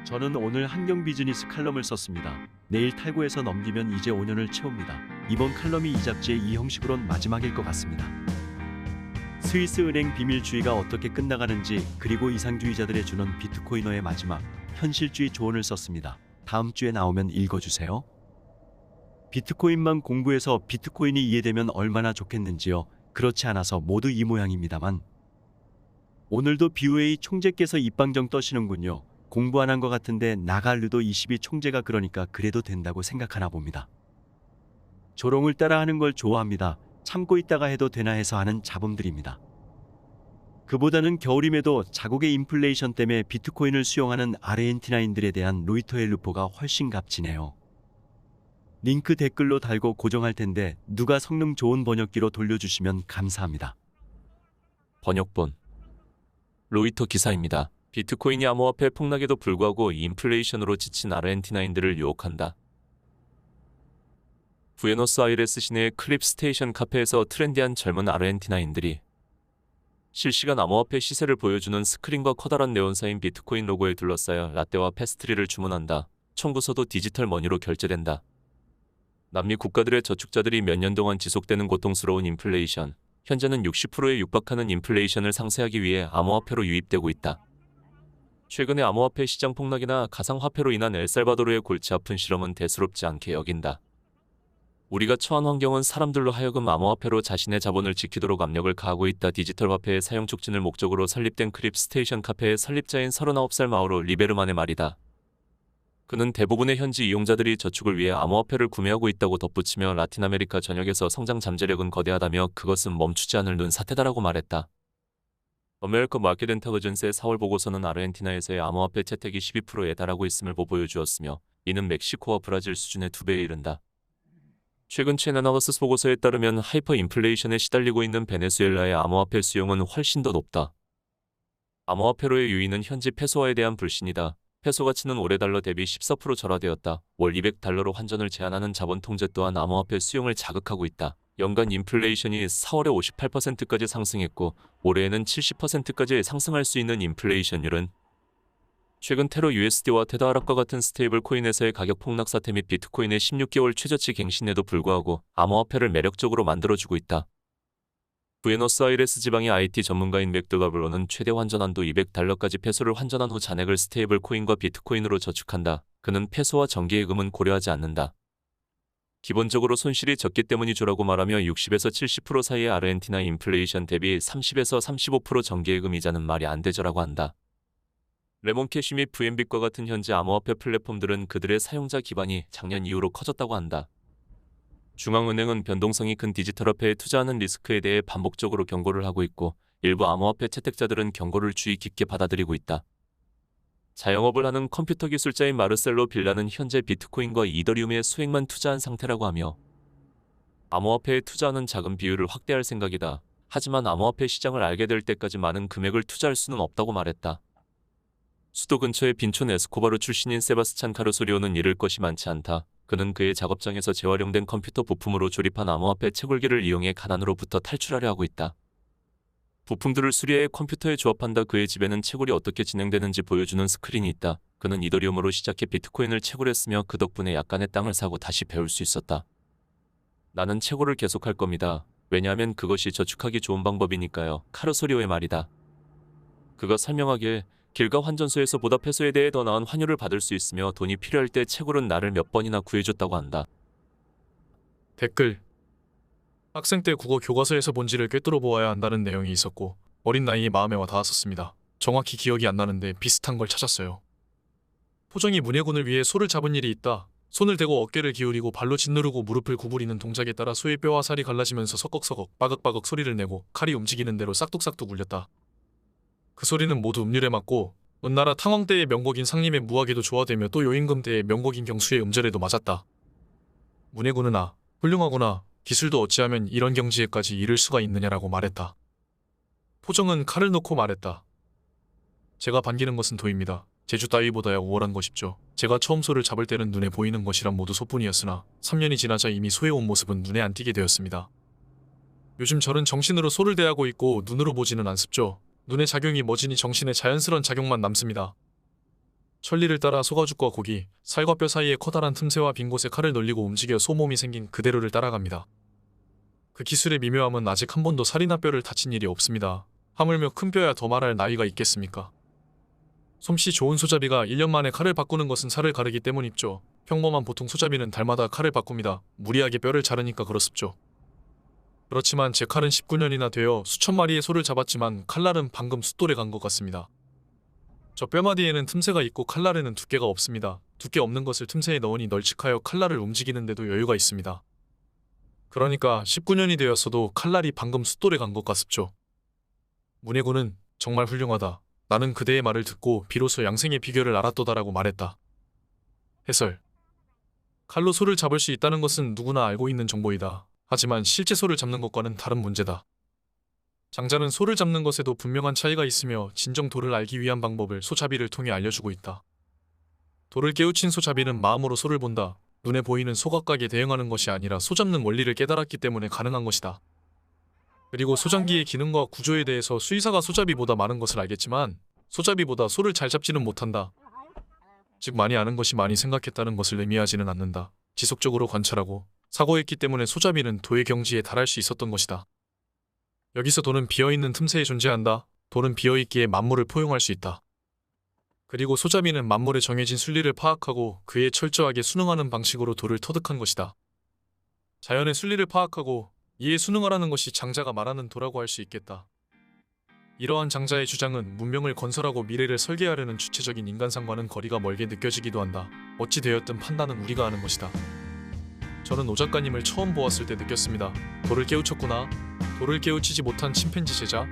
저는 오늘 환경 비즈니스 칼럼을 썼습니다. 내일 탈고해서 넘기면 이제 5년을 채웁니다. 이번 칼럼이 이 잡지의 이 형식으론 마지막일 것 같습니다. 스위스 은행 비밀주의가 어떻게 끝나가는지, 그리고 이상주의자들의 주는 비트코이너의 마지막 현실주의 조언을 썼습니다. 다음 주에 나오면 읽어주세요. 비트코인만 공부해서 비트코인이 이해되면 얼마나 좋겠는지요. 그렇지 않아서 모두 이 모양입니다만. 오늘도 BOA 총재께서 입방정 떠시는군요. 공부 안 한 것 같은데 나갈르도 22 총재가 그러니까 그래도 된다고 생각하나 봅니다. 조롱을 따라하는 걸 좋아합니다. 참고 있다가 해도 되나 해서 하는 자본들입니다. 그보다는 겨울임에도 자국의 인플레이션 때문에 비트코인을 수용하는 아르헨티나인들에 대한 로이터의 르포가 훨씬 값지네요. 링크 댓글로 달고 고정할 텐데 누가 성능 좋은 번역기로 돌려주시면 감사합니다. 번역본 로이터 기사입니다. 비트코인이 암호화폐 폭락에도 불구하고 인플레이션으로 지친 아르헨티나인들을 유혹한다. 부에노스아이레스 시내의 클립 스테이션 카페에서 트렌디한 젊은 아르헨티나인들이 실시간 암호화폐 시세를 보여주는 스크린과 커다란 네온사인 비트코인 로고에 둘러싸여 라떼와 페스트리를 주문한다. 청구서도 디지털 머니로 결제된다. 남미 국가들의 저축자들이 몇 년 동안 지속되는 고통스러운 인플레이션, 현재는 60%에 육박하는 인플레이션을 상쇄하기 위해 암호화폐로 유입되고 있다. 최근의 암호화폐 시장 폭락이나 가상화폐로 인한 엘살바도르의 골치 아픈 실험은 대수롭지 않게 여긴다. 우리가 처한 환경은 사람들로 하여금 암호화폐로 자신의 자본을 지키도록 압력을 가하고 있다. 디지털 화폐의 사용 촉진을 목적으로 설립된 크립 스테이션 카페의 설립자인 39살 마우로 리베르만의 말이다. 그는 대부분의 현지 이용자들이 저축을 위해 암호화폐를 구매하고 있다고 덧붙이며 라틴 아메리카 전역에서 성장 잠재력은 거대하다며 그것은 멈추지 않을 눈사태다라고 말했다. 어메리칸 마켓 인텔리전스의 4월 보고서는 아르헨티나에서의 암호화폐 채택이 12%에 달하고 있음을 보여주었으며 이는 멕시코와 브라질 수준의 2배에 이른다. 최근 체나나버스스 보고서에 따르면 하이퍼 인플레이션에 시달리고 있는 베네수엘라의 암호화폐 수용은 훨씬 더 높다. 암호화폐로의 유인은 현지 페소화에 대한 불신이다. 페소 가치는 올해 달러 대비 14% 절하되었다. 월 200달러로 환전을 제한하는 자본 통제 또한 암호화폐 수용을 자극하고 있다. 연간 인플레이션이 4월에 58%까지 상승했고 올해에는 70%까지 상승할 수 있는 인플레이션율은 최근 테러 USD와 테더 하락과 같은 스테이블 코인에서의 가격 폭락 사태 및 비트코인의 16개월 최저치 갱신에도 불구하고 암호화폐를 매력적으로 만들어주고 있다. 부에노스아이레스 지방의 IT 전문가인 맥드가블로는 최대 환전한도 200달러까지 페소를 환전한 후 잔액을 스테이블 코인과 비트코인으로 저축한다. 그는 페소와 정기예금은 고려하지 않는다. 기본적으로 손실이 적기 때문이죠라고 말하며 60에서 70% 사이의 아르헨티나 인플레이션 대비 30에서 35% 정기예금 이자는 말이 안 되죠라고 한다. 레몬캐시 및 VNB과 같은 현재 암호화폐 플랫폼들은 그들의 사용자 기반이 작년 이후로 커졌다고 한다. 중앙은행은 변동성이 큰 디지털화폐에 투자하는 리스크에 대해 반복적으로 경고를 하고 있고 일부 암호화폐 채택자들은 경고를 주의 깊게 받아들이고 있다. 자영업을 하는 컴퓨터 기술자인 마르셀로 빌라는 현재 비트코인과 이더리움에 수익만 투자한 상태라고 하며 암호화폐에 투자하는 자금 비율을 확대할 생각이다. 하지만 암호화폐 시장을 알게 될 때까지 많은 금액을 투자할 수는 없다고 말했다. 수도 근처의 빈촌 에스코바르 출신인 세바스찬 카르소리오는 잃을 것이 많지 않다. 그는 그의 작업장에서 재활용된 컴퓨터 부품으로 조립한 암호화폐 채굴기를 이용해 가난으로부터 탈출하려 하고 있다. 부품들을 수리해 컴퓨터에 조합한다. 그의 집에는 채굴이 어떻게 진행되는지 보여주는 스크린이 있다. 그는 이더리움으로 시작해 비트코인을 채굴했으며 그 덕분에 약간의 땅을 사고 다시 배울 수 있었다. 나는 채굴을 계속할 겁니다. 왜냐하면 그것이 저축하기 좋은 방법이니까요. 카르소리오의 말이다. 그가 설명하기에 길가 환전소에서 보다 페소에 대해 더 나은 환율을 받을 수 있으며 돈이 필요할 때 채굴은 나를 몇 번이나 구해줬다고 한다. 댓글 학생 때 국어 교과서에서 본질을 꿰뚫어 보아야 한다는 내용이 있었고 어린 나이에 마음에 와 닿았었습니다. 정확히 기억이 안 나는데 비슷한 걸 찾았어요. 포정이 문해군을 위해 소를 잡은 일이 있다. 손을 대고 어깨를 기울이고 발로 짓누르고 무릎을 구부리는 동작에 따라 소의 뼈와 살이 갈라지면서 서걱서걱 빠극빠극 소리를 내고 칼이 움직이는 대로 싹둑싹둑 울렸다. 그 소리는 모두 음률에 맞고 은나라 탕왕 때의 명곡인 상림의 무화기도 조화되며 또 요임금 때의 명곡인 경수의 음절에도 맞았다. 문해군은 훌륭하구나. 기술도 어찌하면 이런 경지에까지 이를 수가 있느냐라고 말했다. 포정은 칼을 놓고 말했다. 제가 반기는 것은 도입니다. 제주 따위보다야 우월한 것이죠. 제가 처음 소를 잡을 때는 눈에 보이는 것이란 모두 소뿐이었으나 3년이 지나자 이미 소의 온 모습은 눈에 안 띄게 되었습니다. 요즘 저는 정신으로 소를 대하고 있고 눈으로 보지는 않습죠. 눈의 작용이 머지니 정신의 자연스러운 작용만 남습니다. 천리를 따라 소가죽과 고기, 살과 뼈 사이의 커다란 틈새와 빈 곳에 칼을 놀리고 움직여 소몸이 생긴 그대로를 따라갑니다. 그 기술의 미묘함은 아직 한 번도 살이나 뼈를 다친 일이 없습니다. 하물며 큰 뼈야 더 말할 나위가 있겠습니까? 솜씨 좋은 소잡이가 1년 만에 칼을 바꾸는 것은 살을 가르기 때문이죠. 평범한 보통 소잡이는 달마다 칼을 바꿉니다. 무리하게 뼈를 자르니까 그렇습죠. 그렇지만 제 칼은 19년이나 되어 수천 마리의 소를 잡았지만 칼날은 방금 숫돌에 간 것 같습니다. 저 뼈마디에는 틈새가 있고 칼날에는 두께가 없습니다. 두께 없는 것을 틈새에 넣으니 널찍하여 칼날을 움직이는데도 여유가 있습니다. 그러니까 19년이 되었어도 칼날이 방금 숫돌에 간 것 같습죠. 문해군은 정말 훌륭하다. 나는 그대의 말을 듣고 비로소 양생의 비결을 알았도다라고 말했다. 해설. 칼로 소를 잡을 수 있다는 것은 누구나 알고 있는 정보이다. 하지만 실제 소를 잡는 것과는 다른 문제다. 장자는 소를 잡는 것에도 분명한 차이가 있으며 진정 도를 알기 위한 방법을 소잡이를 통해 알려주고 있다. 도를 깨우친 소잡이는 마음으로 소를 본다. 눈에 보이는 소각각에 대응하는 것이 아니라 소잡는 원리를 깨달았기 때문에 가능한 것이다. 그리고 소장기의 기능과 구조에 대해서 수의사가 소잡이보다 많은 것을 알겠지만 소잡이보다 소를 잘 잡지는 못한다. 즉 많이 아는 것이 많이 생각했다는 것을 의미하지는 않는다. 지속적으로 관찰하고 사고했기 때문에 소잡이는 도의 경지에 달할 수 있었던 것이다. 여기서 도는 비어있는 틈새에 존재한다. 도는 비어있기에 만물을 포용할 수 있다. 그리고 소잡이는 만물의 정해진 순리를 파악하고 그에 철저하게 순응하는 방식으로 도를 터득한 것이다. 자연의 순리를 파악하고 이에 순응하라는 것이 장자가 말하는 도라고 할 수 있겠다. 이러한 장자의 주장은 문명을 건설하고 미래를 설계하려는 주체적인 인간상과는 거리가 멀게 느껴지기도 한다. 어찌 되었든 판단은 우리가 하는 것이다. 저는 오 작가님을 처음 보았을 때 느꼈습니다. 도를 깨우쳤구나. 도를 깨우치지 못한 침팬지 제자,